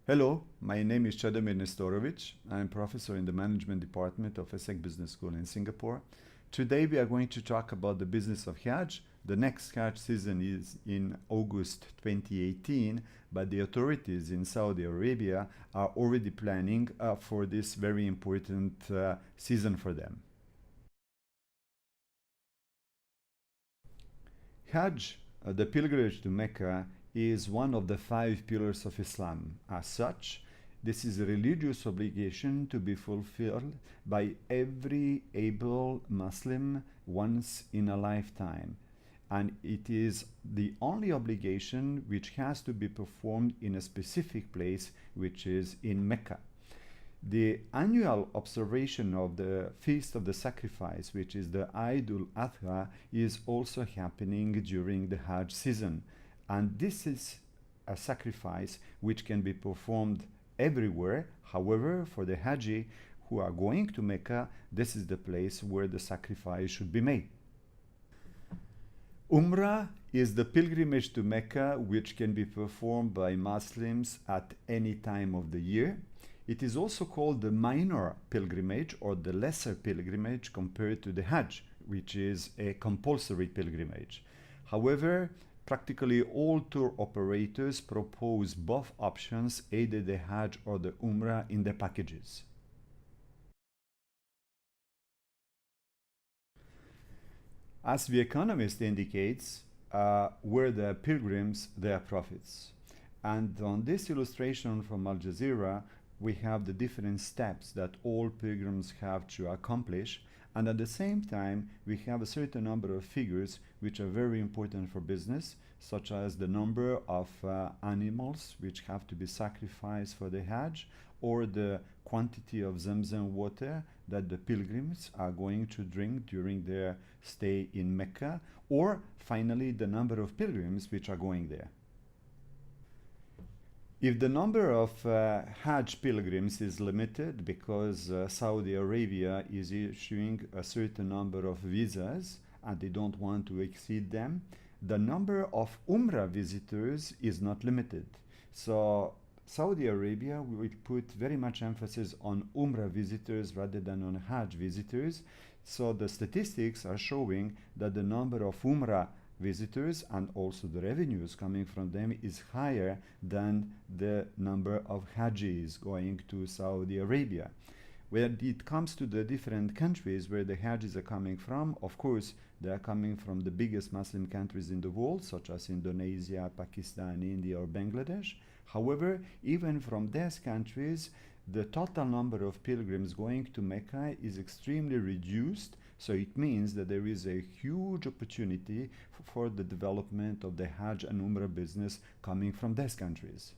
Hello, my name is Chadamir Nestorovic. I'm professor in the management department of ESSEC Business School in Singapore. Today we are going to talk about the business of Hajj. The next Hajj season is in August 2018, but the authorities in Saudi Arabia are already planning for this very important season for them. Hajj, the pilgrimage to Mecca, is one of the 5 pillars of Islam. As such, this is a religious obligation to be fulfilled by every able Muslim once in a lifetime. And it is the only obligation which has to be performed in a specific place, which is in Mecca. The annual observation of the Feast of the Sacrifice, which is the Eid al-Adha, is also happening during the Hajj season. And this is a sacrifice which can be performed everywhere. However, for the Haji who are going to Mecca, this is the place where the sacrifice should be made. Umrah is the pilgrimage to Mecca which can be performed by Muslims at any time of the year. It is also called the minor pilgrimage or the lesser pilgrimage compared to the Hajj, which is a compulsory pilgrimage. However, practically all tour operators propose both options, either the Hajj or the Umrah, in their packages. As the Economist indicates, where there are pilgrims, there are profits. And on this illustration from Al Jazeera, we have the different steps that all pilgrims have to accomplish, and at the same time we have a certain number of figures which are very important for business, such as the number of animals which have to be sacrificed for the Hajj, or the quantity of Zamzam water that the pilgrims are going to drink during their stay in Mecca, or finally the number of pilgrims which are going there. If the number of Hajj pilgrims is limited because Saudi Arabia is issuing a certain number of visas and they don't want to exceed them, the number of Umrah visitors is not limited. So Saudi Arabia will put very much emphasis on Umrah visitors rather than on Hajj visitors. So the statistics are showing that the number of Umrah visitors and also the revenues coming from them is higher than the number of Hajjis going to Saudi Arabia. When it comes to the different countries where the Hajjis are coming from, of course, they are coming from the biggest Muslim countries in the world, such as Indonesia, Pakistan, India, or Bangladesh. However, even from these countries, the total number of pilgrims going to Mecca is extremely reduced. So it means that there is a huge opportunity for the development of the Hajj and Umrah business coming from these countries.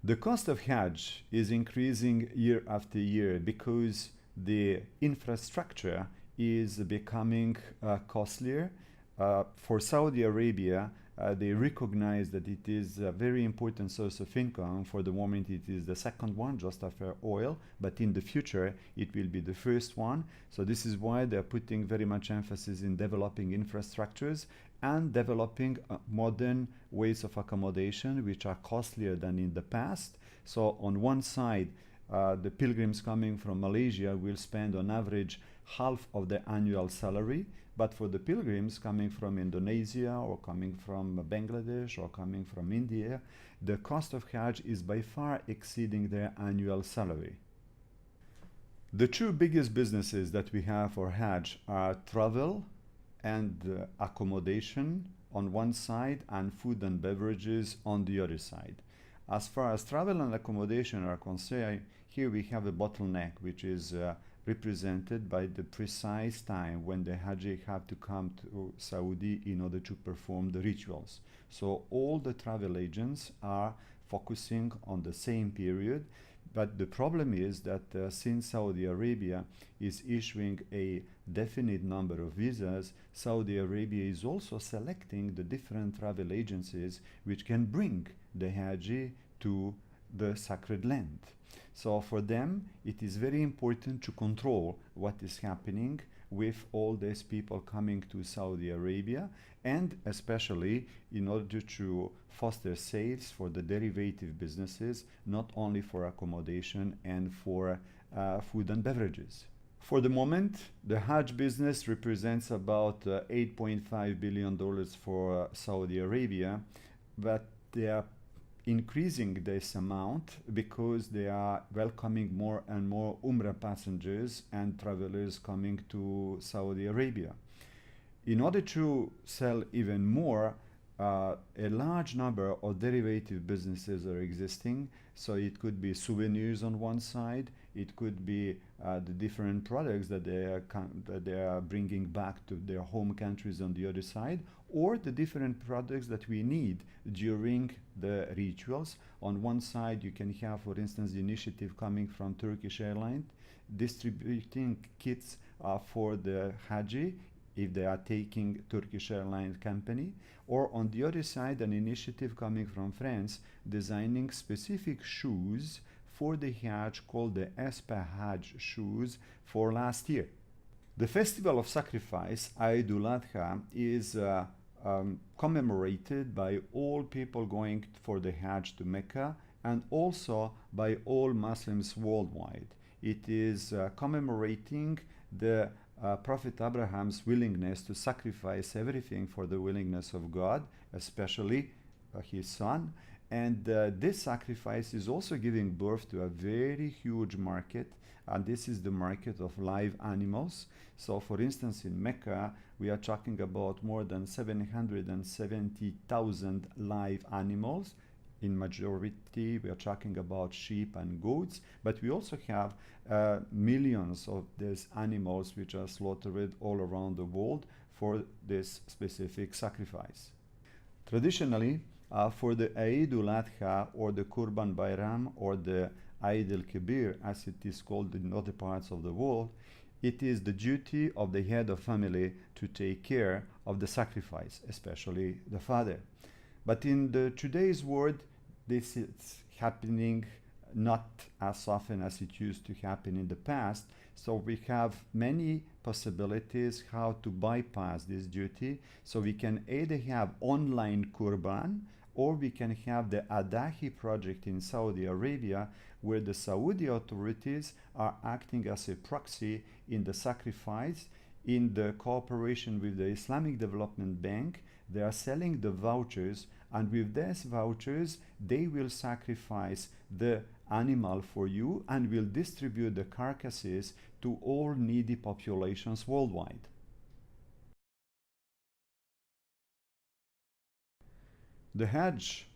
The cost of Hajj is increasing year after year because the infrastructure is becoming costlier. For Saudi Arabia, they recognize that it is a very important source of income. For the moment, it is the second one, just after oil, but in the future, it will be the first one. So this is why they're putting very much emphasis in developing infrastructures and developing modern ways of accommodation, which are costlier than in the past. So on one side, the pilgrims coming from Malaysia will spend on average half of their annual salary. But for the pilgrims coming from Indonesia or coming from Bangladesh or coming from India, the cost of Hajj is by far exceeding their annual salary. The two biggest businesses that we have for Hajj are travel and accommodation on one side and food and beverages on the other side. As far as travel and accommodation are concerned, here we have a bottleneck, which is represented by the precise time when the Hajj have to come to Saudi in order to perform the rituals. So all the travel agents are focusing on the same period, but the problem is that since Saudi Arabia is issuing a definite number of visas, Saudi Arabia is also selecting the different travel agencies which can bring the Hajj to the sacred land. So for them, it is very important to control what is happening with all these people coming to Saudi Arabia, and especially in order to foster sales for the derivative businesses, not only for accommodation and for food and beverages. For the moment, the Hajj business represents about $8.5 billion for Saudi Arabia, but they are increasing this amount because they are welcoming more and more Umrah passengers and travelers coming to Saudi Arabia. In order to sell even more, a large number of derivative businesses are existing. So it could be souvenirs on one side, it could be the different products that they are bringing back to their home countries on the other side, or the different products that we need during the rituals. On one side, you can have, for instance, the initiative coming from Turkish Airlines, distributing kits for the Haji if they are taking Turkish Airlines company, or on the other side, an initiative coming from France designing specific shoes for the Hajj called the Espa Hajj shoes for last year. The festival of sacrifice, Eid al-Adha, is commemorated by all people going for the Hajj to Mecca and also by all Muslims worldwide. It is commemorating the Prophet Abraham's willingness to sacrifice everything for the willingness of God, especially his son. And this sacrifice is also giving birth to a very huge market, and this is the market of live animals. So for instance, in Mecca, we are talking about more than 770,000 live animals. In majority, we are talking about sheep and goats, but we also have millions of these animals which are slaughtered all around the world for this specific sacrifice. Traditionally, for the Eid al-Adha or the Kurban Bayram or the Eid al-Kabir, as it is called in other parts of the world, it is the duty of the head of family to take care of the sacrifice, especially the father. But in today's world, this is happening not as often as it used to happen in the past. So we have many possibilities how to bypass this duty. So we can either have online Kurban, or we can have the Adahi project in Saudi Arabia, where the Saudi authorities are acting as a proxy in the sacrifice. In the cooperation with the Islamic Development Bank, they are selling the vouchers, and with these vouchers, they will sacrifice the animal for you and will distribute the carcasses to all needy populations worldwide. The Hajj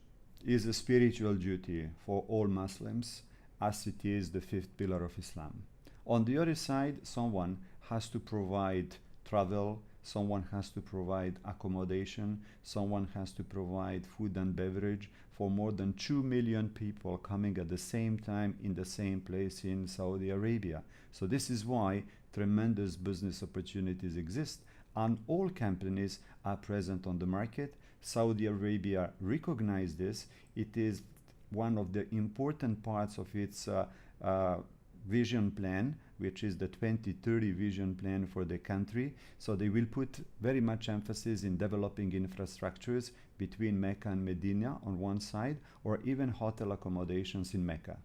is a spiritual duty for all Muslims, as it is the fifth pillar of Islam. On the other side, someone has to provide travel, someone has to provide accommodation, someone has to provide food and beverage for more than 2 million people coming at the same time in the same place in Saudi Arabia. So this is why tremendous business opportunities exist, and all companies are present on the market. Saudi Arabia recognizes this. It is one of the important parts of its vision plan, which is the 2030 vision plan for the country. So they will put very much emphasis in developing infrastructures between Mecca and Medina on one side, or even hotel accommodations in Mecca.